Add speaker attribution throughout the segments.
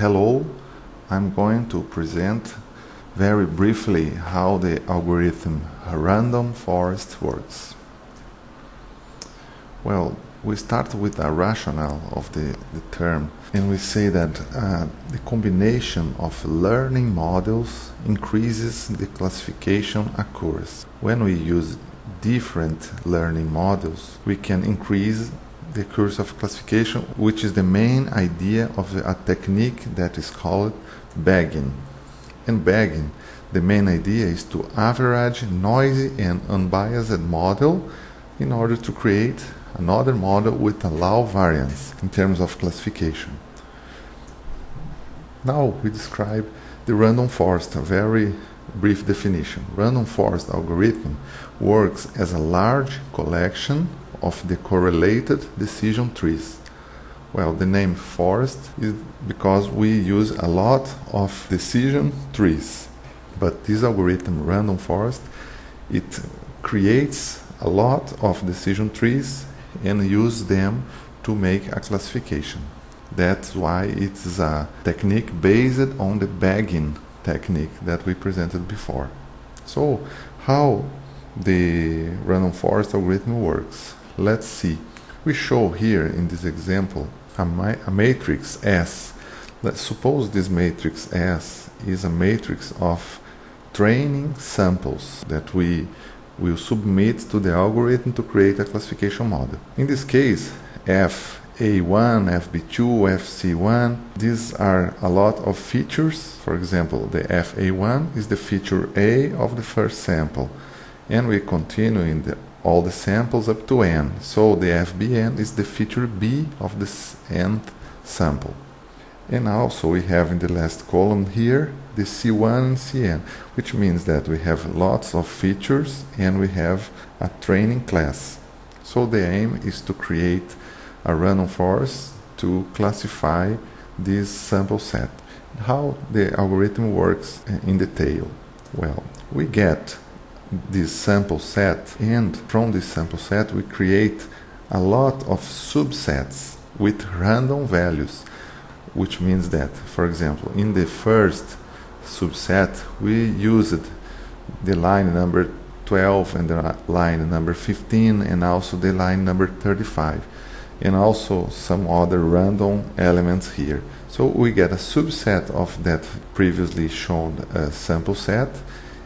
Speaker 1: Hello, I'm going to present very briefly how the algorithm random forest works. Well, we start with a rationale of the term, and we say that the combination of learning models increases the classification accuracy. When we use different learning models, we can increase the accuracy of classification, which is the main idea of a technique that is called bagging. In bagging, the main idea is to average noisy and unbiased model in order to create another model with a low variance in terms of classification. Now we describe the random forest, a very brief definition. Random forest algorithm works as a large collection of the correlated decision trees. Well, the name forest is because we use a lot of decision trees. But this algorithm, random forest, it creates a lot of decision trees and use them to make a classification. That's why it is a technique based on the bagging technique that we presented before. So, how the random forest algorithm works? Let's see. We show here in this example a matrix S. Let's suppose this matrix S is a matrix of training samples that we will submit to the algorithm to create a classification model. In this case, FA1, FB2, FC1, these are a lot of features. For example, the FA1 is the feature A of the first sample, and we continue in all the samples up to N. So the FBN is the feature B of this nth sample. And also we have in the last column here the C1 and Cn, which means that we have lots of features and we have a training class. So the aim is to create a random forest to classify this sample set. How the algorithm works in detail? Well, we get this sample set, and from this sample set we create a lot of subsets with random values, which means that, for example, in the first subset we used the line number 12 and the line number 15 and also the line number 35 and also some other random elements here. So we get a subset of that previously shown sample set,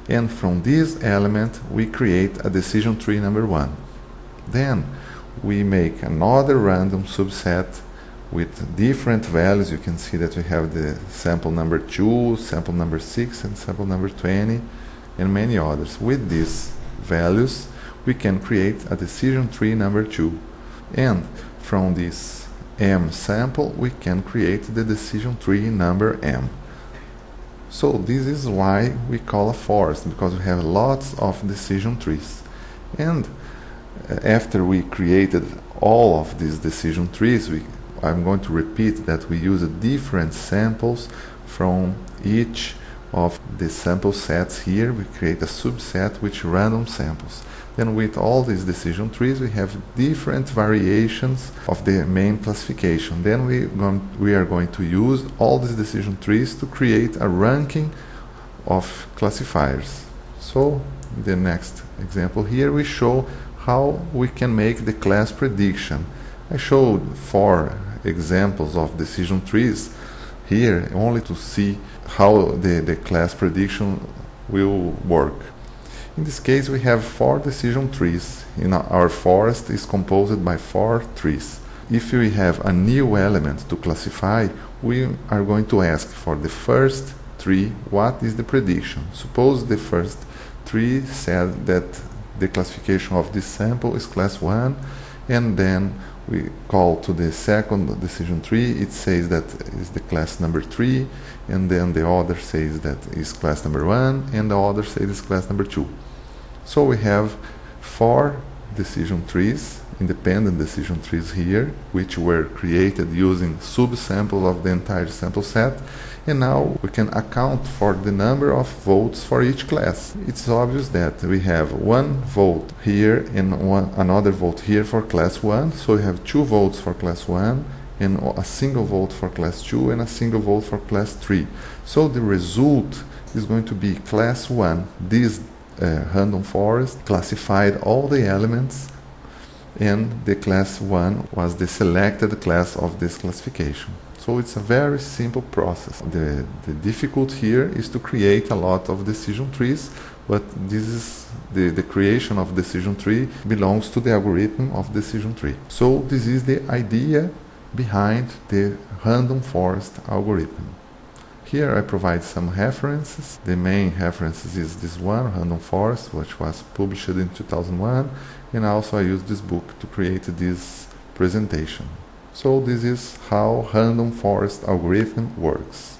Speaker 1: and from this element we create a decision tree number 1. Then we make another random subset with different values. You can see that we have the sample number 2, sample number 6 and sample number 20 and many others. With these values we can create a decision tree number 2, and from this M sample we can create the decision tree number M. So this is why we call a forest, because we have lots of decision trees. And after we created all of these decision trees, I'm going to repeat that we use different samples from each of the sample sets here. We create a subset with random samples. Then with all these decision trees we have different variations of the main classification. Then we are going to use all these decision trees to create a ranking of classifiers. So in the next example here we show how we can make the class prediction. I showed 4 examples of decision trees here only to see how the class prediction will work. In this case we have 4 decision trees. Our forest is composed by 4 trees. If we have a new element to classify, we are going to ask for the first tree what is the prediction. Suppose the first tree said that the classification of this sample is class 1, and then we call to the second decision tree, it says that is the class number 3, and then the other says that is class number 1, and the other says is class number 2. So we have 4 decision trees, independent decision trees here, which were created using subsamples of the entire sample set, and now we can account for the number of votes for each class. It's obvious that we have 1 vote here and another vote here for class 1, so we have 2 votes for class 1 and a single vote for class 2 and a single vote for class 3. So the result is going to be class 1. This random forest classified all the elements, and the class 1 was the selected class of this classification. So it's a very simple process. The difficulty here is to create a lot of decision trees, but this is the creation of decision tree belongs to the algorithm of decision tree. So this is the idea behind the random forest algorithm. Here I provide some references. The main references is this one, Random Forest, which was published in 2001, and also I used this book to create this presentation. So this is how random forest algorithm works.